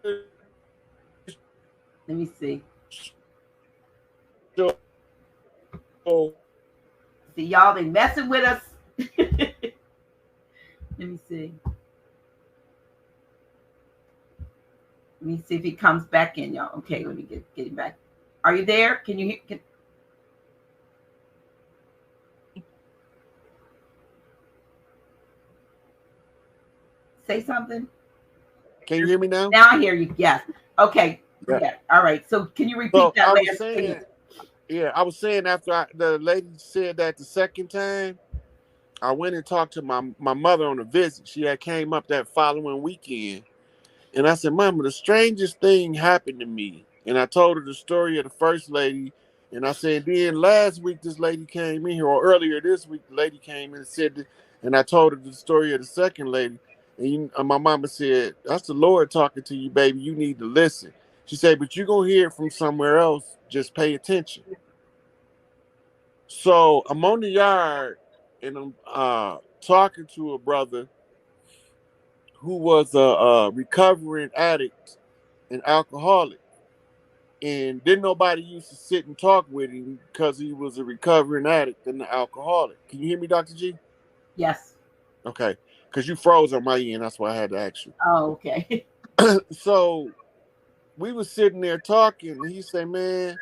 Let me see. See, y'all, they messing with us. Let me see. Let me see if he comes back in, y'all. Okay, let me get him back. Are you there? Can you hear? Say something? Can you hear me now? Now I hear you. Yes. Okay. Yeah. All right. So can you repeat that last thing? Yeah, I was saying after the lady said that the second time, I went and talked to my mother on a visit. She had came up that following weekend. And I said, Mama, the strangest thing happened to me. And I told her the story of the first lady. And I said, then last week this lady came in here, or earlier this week the lady came in and said, and I told her the story of the second lady. And my mama said, that's the Lord talking to you, baby. You need to listen. She said, but you're going to hear it from somewhere else. Just pay attention. So I'm on the yard and I'm talking to a brother who was a recovering addict and alcoholic. And didn't nobody used to sit and talk with him because he was a recovering addict and an alcoholic. Can you hear me, Dr. G? Yes. Okay. Because you froze on my end. That's why I had to ask you. Oh, okay. So we was sitting there talking. And he said, man,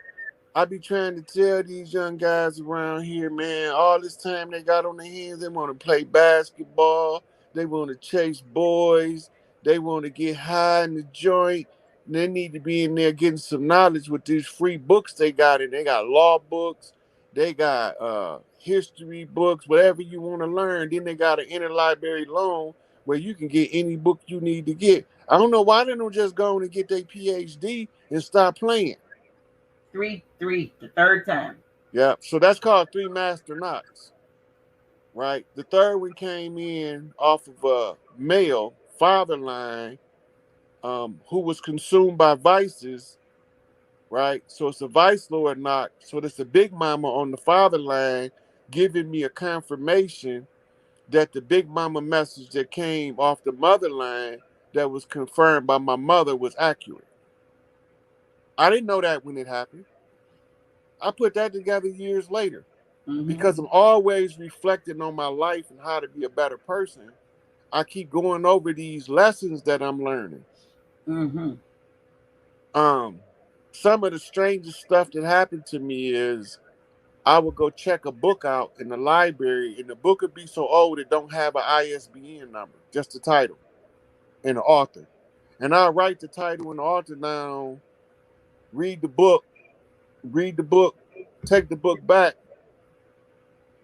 I be trying to tell these young guys around here, man, all this time they got on their hands, they want to play basketball. They want to chase boys. They want to get high in the joint. And they need to be in there getting some knowledge with these free books they got. And they got law books. They got history books, whatever you want to learn. Then they got an interlibrary loan where you can get any book you need to get. I don't know why they don't just go and get their PhD and stop playing. Three, the third time. Yeah, so that's called 3 master knots, right? The third one came in off of a male father line who was consumed by vices, right? So it's a vice lord knock. So it's a big mama on the father line giving me a confirmation that the big mama message that came off the mother line that was confirmed by my mother was accurate. I didn't know that when it happened. I put that together years later. Because I'm always reflecting on my life and how to be a better person, I keep going over these lessons that I'm learning. Some of the strangest stuff that happened to me is I would go check a book out in the library, and the book would be so old it don't have an ISBN number, just the title and the author. And I'll write the title and the author down, read the book, take the book back,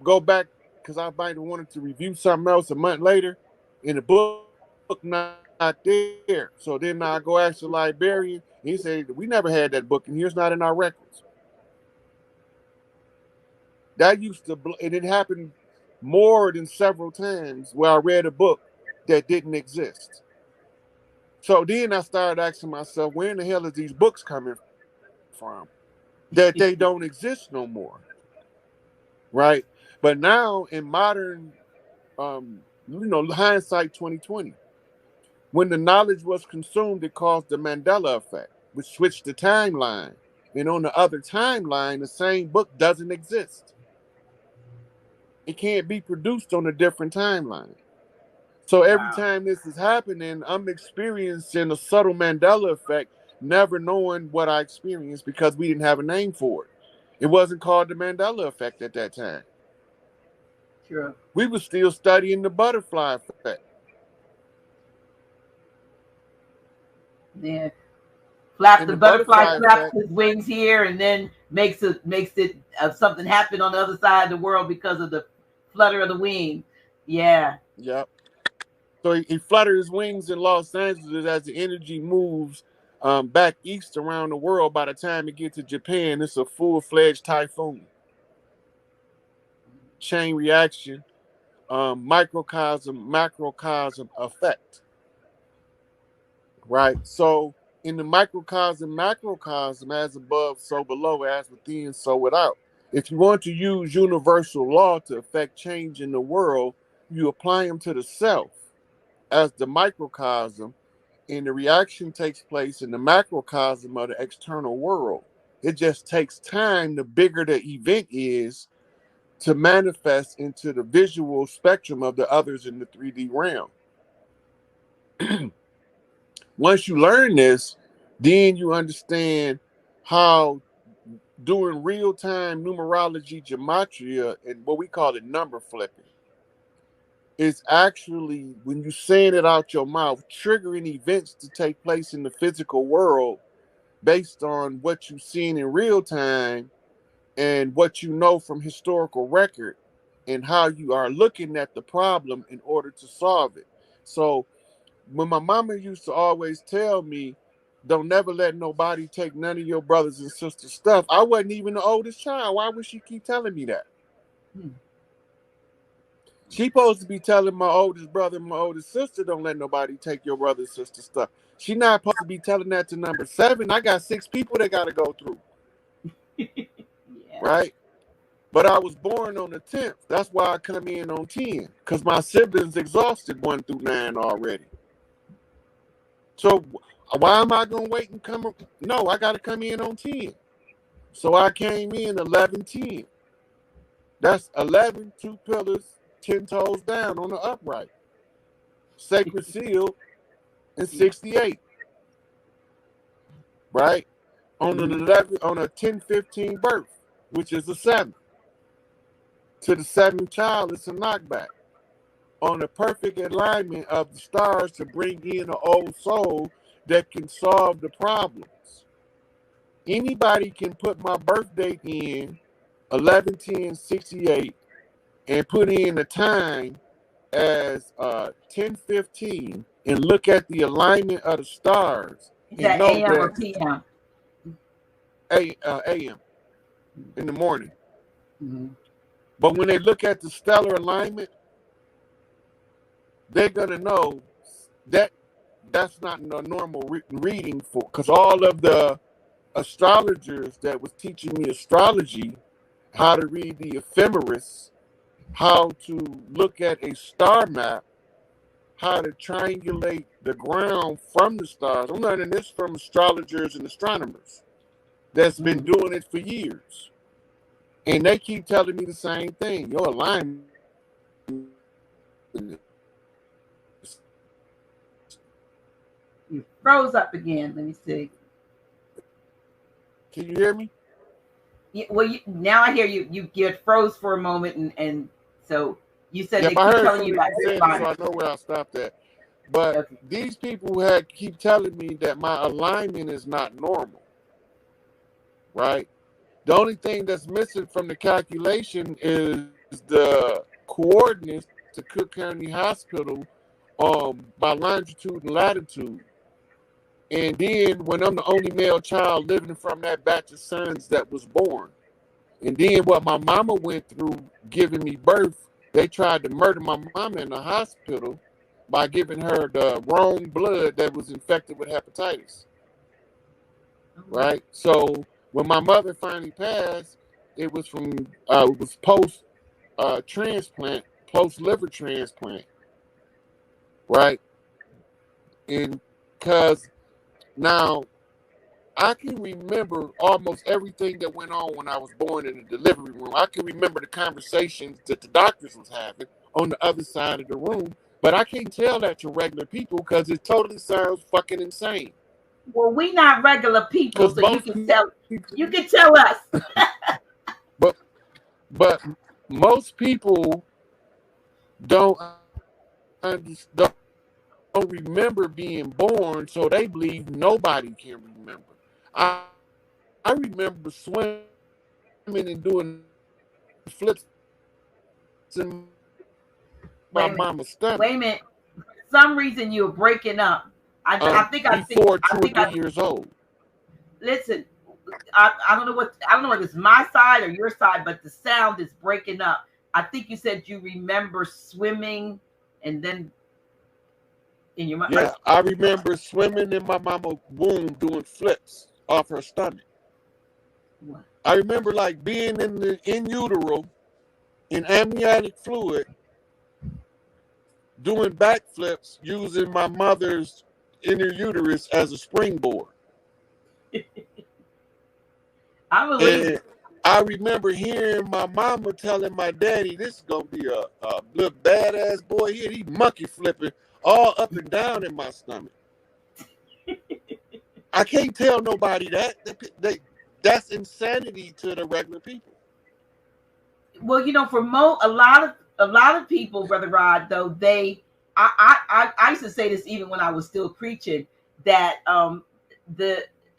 go back because I might have wanted to review something else a month later, and the book not there. So then I go ask the librarian, and he said, we never had that book, and here's not in our records. That used to, and it happened more than several times where I read a book that didn't exist. So then I started asking myself, where in the hell is these books coming from? That they don't exist no more, right? But now in modern hindsight 2020. When the knowledge was consumed, it caused the Mandela effect, which switched the timeline. And on the other timeline, the same book doesn't exist. It can't be produced on a different timeline. So every time this is happening, I'm experiencing a subtle Mandela effect, never knowing what I experienced because we didn't have a name for it. It wasn't called the Mandela effect at that time. Sure. We were still studying the butterfly effect. Yeah. The butterfly flaps his wings here and then makes it something happen on the other side of the world because of the flutter of the wing. Yeah. Yep. So he flutters his wings in Los Angeles as the energy moves back east around the world. By the time it gets to Japan, it's a full-fledged typhoon. Chain reaction, microcosm, macrocosm effect. Right? So in the microcosm, macrocosm, as above, so below, as within, so without. If you want to use universal law to affect change in the world, you apply them to the self as the microcosm, And the reaction takes place in the macrocosm of the external world. It just takes time, the bigger the event is, to manifest into the visual spectrum of the others in the 3D realm. Once you learn this, then you understand how doing real-time numerology gematria and what we call it number flipping is actually, when you're saying it out your mouth, triggering events to take place in the physical world based on what you've seen in real time and what you know from historical record and how you are looking at the problem in order to solve it. So when my mama used to always tell me, don't never let nobody take none of your brothers and sisters' stuff, I wasn't even the oldest child. Why would she keep telling me that? She supposed to be telling my oldest brother and my oldest sister, don't let nobody take your brother and sister stuff. She not supposed to be telling that to number 7. I got 6 people that got to go through. Yeah. Right? But I was born on the 10th. That's why I come in on 10. Because my siblings exhausted 1 through 9 already. So why am I going to wait and come? No, I got to come in on 10. So I came in 11-10. That's 11, 2 pillars, 10 toes down on the upright. Sacred seal and 68. Right? On an 11, on a 10-15 birth, which is a 7. To the 7th child, it's a knockback. On a perfect alignment of the stars to bring in an old soul that can solve the problems. Anybody can put my birth date in 11-10-68 and put in the time as 10-15 and look at the alignment of the stars. Is that AM or PM? AM in the morning. But when they look at the stellar alignment, they're going to know that that's not a normal reading for, because all of the astrologers that was teaching me astrology, how to read the ephemeris, how to look at a star map, how to triangulate the ground from the stars. I'm learning this from astrologers and astronomers that's been doing it for years. And they keep telling me the same thing. Your alignment. You froze up again. Let me see. Can you hear me? Yeah, well, now I hear you. You get froze for a moment, and so you said they keep telling you about this, so I know where I stopped at. But these people keep telling me that my alignment is not normal. Right? The only thing that's missing from the calculation is the coordinates to Cook County Hospital by longitude and latitude. And then when I'm the only male child living from that batch of sons that was born. And then what my mama went through giving me birth, they tried to murder my mama in the hospital by giving her the wrong blood that was infected with hepatitis. Right? So when my mother finally passed, it was from it was post transplant, post liver transplant, right? And because now I can remember almost everything that went on when I was born in the delivery room. I can remember the conversations that the doctors was having on the other side of the room, but I can't tell that to regular people because it totally sounds fucking insane. Well, we not regular people, so you can tell us. but most people don't remember being born, so they believe nobody can remember. I remember swimming and doing flips in my mama's stomach. Wait a minute. For some reason you're breaking up. I think I think 2 or 3 years old. Listen, I don't know if it's my side or your side, but the sound is breaking up. I think you said you remember swimming and then in your mind. Yeah, I remember swimming in my mama's womb doing flips off her stomach. What? I remember like being in utero in amniotic fluid doing backflips using my mother's in your uterus as a springboard. I believe And I remember hearing my mama telling my daddy, this is going to be a little badass boy here. He monkey flipping all up and down in my stomach. I can't tell nobody that. That's insanity to the regular people. Well, you know, for a lot of people, Brother Rod, though, I used to say this even when I was still preaching, that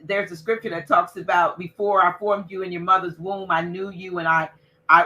there's a scripture that talks about, before I formed you in your mother's womb, I knew you, and I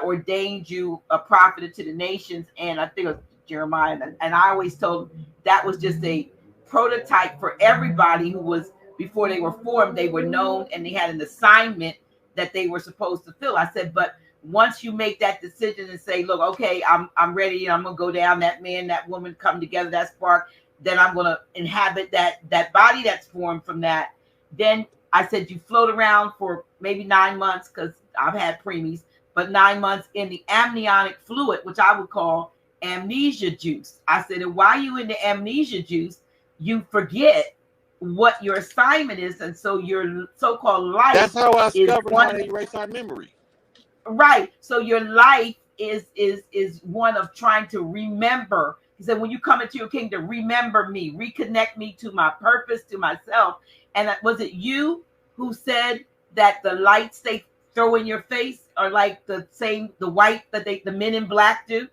ordained you a prophet to the nations. And I think it was Jeremiah, and I always told that was just a prototype for everybody who was, before they were formed, they were known and they had an assignment that they were supposed to fill. I said, but once you make that decision and say, look, okay, I'm ready, and I'm gonna go down, that man, that woman come together, that spark, then I'm gonna inhabit that body that's formed from that. Then I said, you float around for maybe 9 months, because I've had preemies, but 9 months in the amniotic fluid, which I would call amnesia juice. I said, and while you in the amnesia juice, you forget what your assignment is, and so your so-called life. That's how I discovered how to erase our memory. Right. So your life is one of trying to remember. He said, when you come into your kingdom, remember me, reconnect me to my purpose, to myself. And was it you who said that the lights they throw in your face are like the white that the men in black do?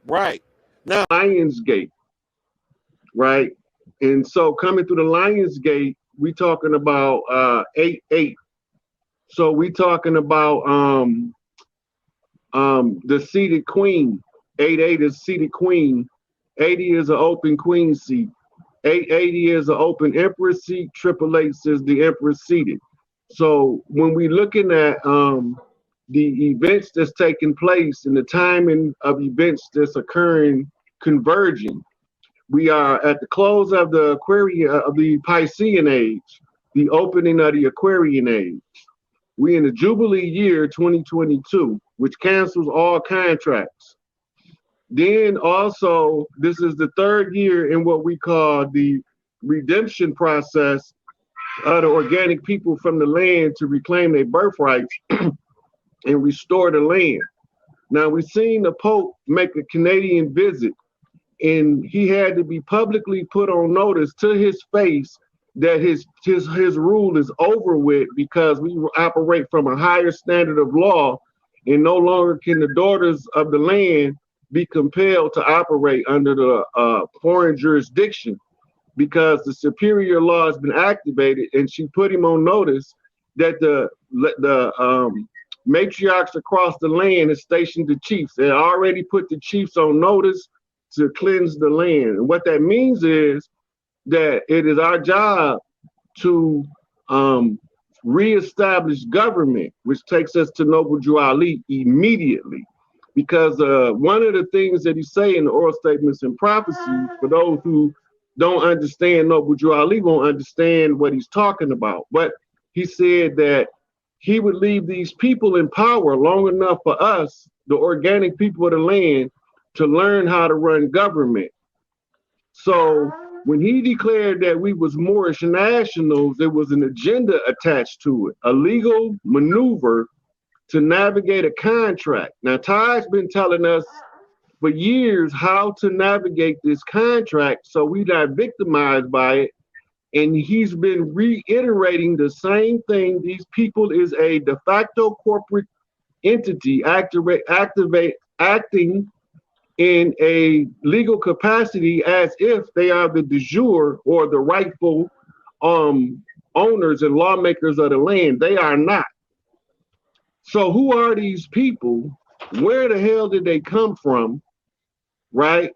Right. Now, Lion's Gate. Right. And so coming through the Lion's Gate, we talking about 8-8. So we talking about the seated queen. 8-8 is seated queen. 80 is an open queen seat. 880 is an open empress seat. 888 is the empress seated. So when we looking at the events that's taking place and the timing of events that's occurring, converging, we are at the close of the Aquarian of the Piscean age, the opening of the Aquarian age. We in the Jubilee year 2022, which cancels all contracts. Then also, this is the third year in what we call the redemption process of the organic people from the land to reclaim their birthrights and restore the land. Now, we've seen the Pope make a Canadian visit, and he had to be publicly put on notice to his face that his rule is over with, because we operate from a higher standard of law, and no longer can the daughters of the land be compelled to operate under the foreign jurisdiction, because the superior law has been activated. And she put him on notice that the matriarchs across the land has stationed the chiefs. They already put the chiefs on notice to cleanse the land. And what that means is that it is our job to reestablish government, which takes us to Noble Drew Ali immediately. Because one of the things that he say in the oral statements and prophecy, for those who don't understand Noble Drew Ali won't understand what he's talking about. But he said that he would leave these people in power long enough for us, the organic people of the land, to learn how to run government. So when he declared that we was Moorish nationals, there was an agenda attached to it, a legal maneuver to navigate a contract. Now, Ty's been telling us for years how to navigate this contract so we not victimized by it. And he's been reiterating the same thing. These people is a de facto corporate entity acting in a legal capacity as if they are the de jure or the rightful owners and lawmakers of the land. They are not. So who are these people? Where the hell did they come from? Right?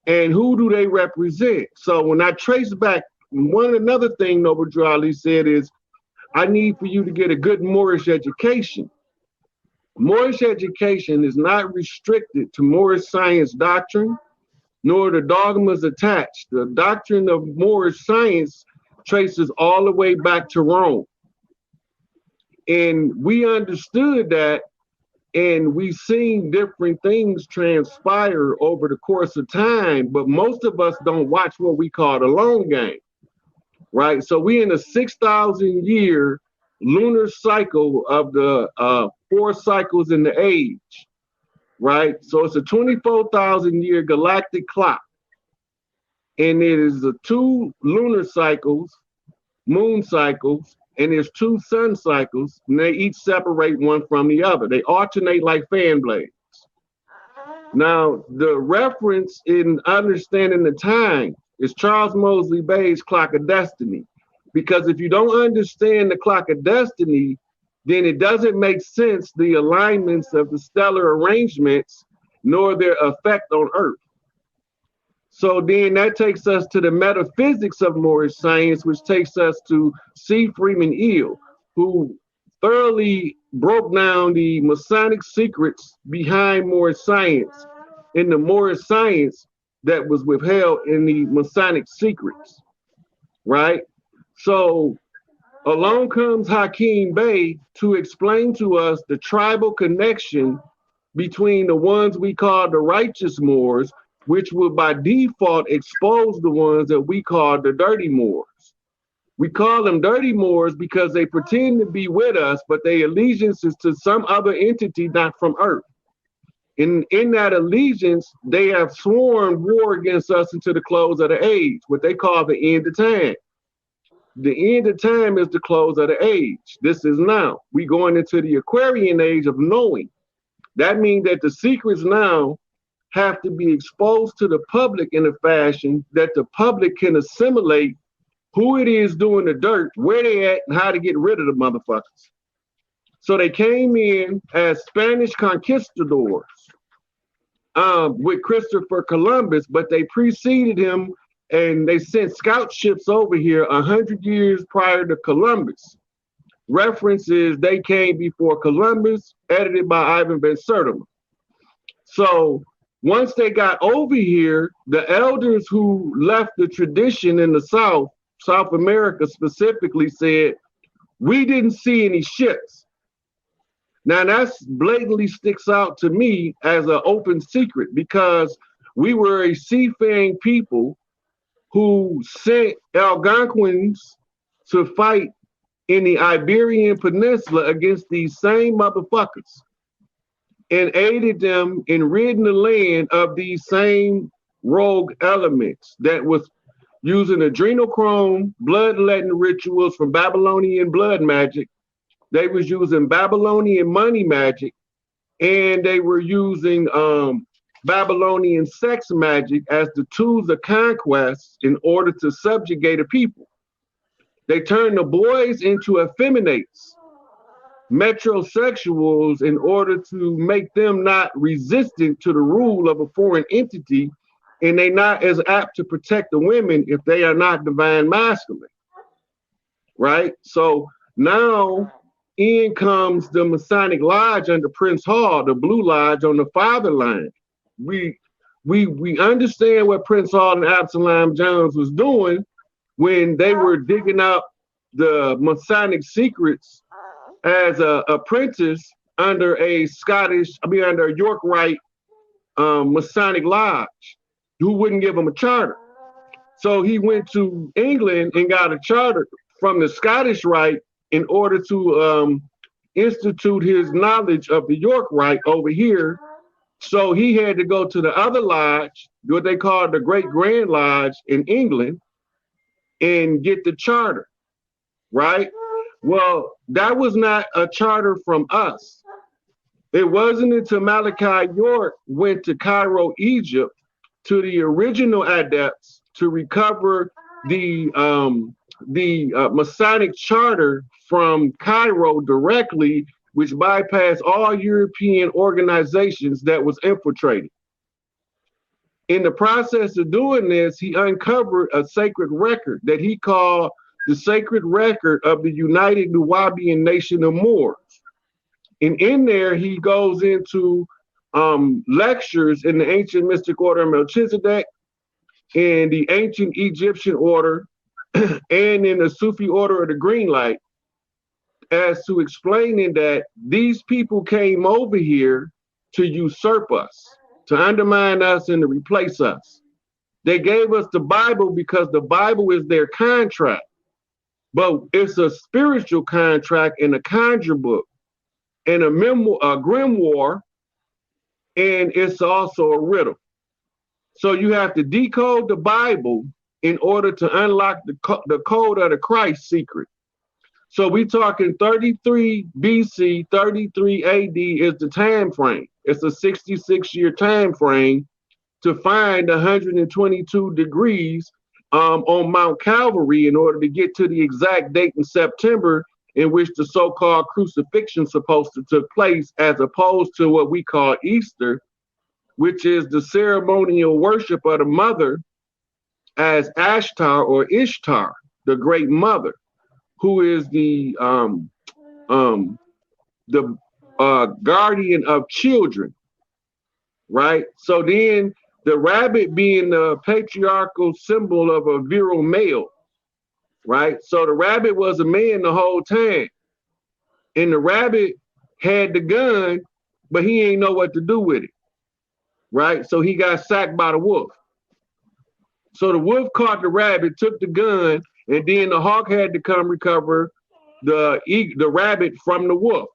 And who do they represent? So when I trace back, another thing Noble Drew Ali said is, I need for you to get a good Moorish education. Moorish education is not restricted to Moorish science doctrine, nor the dogmas attached. The doctrine of Moorish science traces all the way back to Rome. And we understood that, and we've seen different things transpire over the course of time, but most of us don't watch what we call the long game. right? So we in a 6,000 year lunar cycle of the 4 cycles in the age, right? So it's a 24,000 year galactic clock. And it is the 2 lunar cycles, moon cycles, and there's 2 sun cycles, and they each separate one from the other. They alternate like fan blades. Now, the reference in understanding the time is Charles Mosley Bay's Clock of Destiny. Because if you don't understand the Clock of Destiny, then it doesn't make sense the alignments of the stellar arrangements nor their effect on Earth. So then that takes us to the metaphysics of Moorish science, which takes us to C. Freeman Eel, who thoroughly broke down the Masonic secrets behind Moorish science and the Moorish science that was withheld in the Masonic secrets, right? So along comes Hakeem Bey to explain to us the tribal connection between the ones we call the righteous Moors, which will by default expose the ones that we call the dirty Moors. We call them dirty Moors because they pretend to be with us, but their allegiance is to some other entity not from Earth. In that allegiance, they have sworn war against us until the close of the age, what they call the end of time. The end of time is the close of the age. This is now. We going into the Aquarian age of knowing. That means that the secrets now have to be exposed to the public in a fashion that the public can assimilate who it is doing the dirt, where they at, and how to get rid of the motherfuckers. So they came in as Spanish conquistadors with Christopher Columbus, but they preceded him and they sent scout ships over here 100 years prior to Columbus. References, they came before Columbus, edited by Ivan Van Sertima. So once they got over here, the elders who left the tradition in the South America specifically, said, we didn't see any ships. Now that's blatantly sticks out to me as an open secret because we were a seafaring people who sent Algonquins to fight in the Iberian Peninsula against these same motherfuckers and aided them in ridding the land of these same rogue elements that was using adrenochrome, bloodletting rituals from Babylonian blood magic. They was using Babylonian money magic, and they were using Babylonian sex magic as the tools of conquest in order to subjugate a people. They turned the boys into effeminates, metrosexuals, in order to make them not resistant to the rule of a foreign entity, and they not as apt to protect the women if they are not divine masculine, right? So now in comes the Masonic Lodge under Prince Hall, the Blue Lodge on the father line. We understand what Prince Hall and Absalom Jones was doing when they were digging up the Masonic secrets as a apprentice under a under a York Rite Masonic Lodge, who wouldn't give him a charter. So he went to England and got a charter from the Scottish Rite in order to institute his knowledge of the York Rite over here. So he had to go to the other lodge, what they call the Great Grand Lodge in England, and get the charter, right? Well, that was not a charter from us. It wasn't until Malachi York went to Cairo, Egypt, to the original adepts to recover the Masonic charter from Cairo directly, which bypassed all European organizations that was infiltrated. In the process of doing this, he uncovered a sacred record that he called the Sacred Record of the United Nubian Nation of Moors. And in there, he goes into lectures in the ancient mystic order of Melchizedek, in the ancient Egyptian order, and in the Sufi order of the Green Light, as to explaining that these people came over here to usurp us, to undermine us and to replace us. They gave us the Bible because the Bible is their contract. but it's a spiritual contract and a conjure book and a grimoire, and it's also a riddle. So you have to decode the Bible in order to unlock the code of the Christ secret. So we talking 33 BC, 33 AD is the time frame. It's a 66-year time frame to find 122 degrees on Mount Calvary in order to get to the exact date in September in which the so-called crucifixion supposed to took place, as opposed to what we call Easter, which is the ceremonial worship of the mother as Ashtar or Ishtar, the great mother, who is the guardian of children, right? So then the rabbit being the patriarchal symbol of a virile male, right? So the rabbit was a man the whole time. And the rabbit had the gun, but he ain't know what to do with it, right? So he got sacked by the wolf. So the wolf caught the rabbit, took the gun, and then the hawk had to come recover the rabbit from the wolf.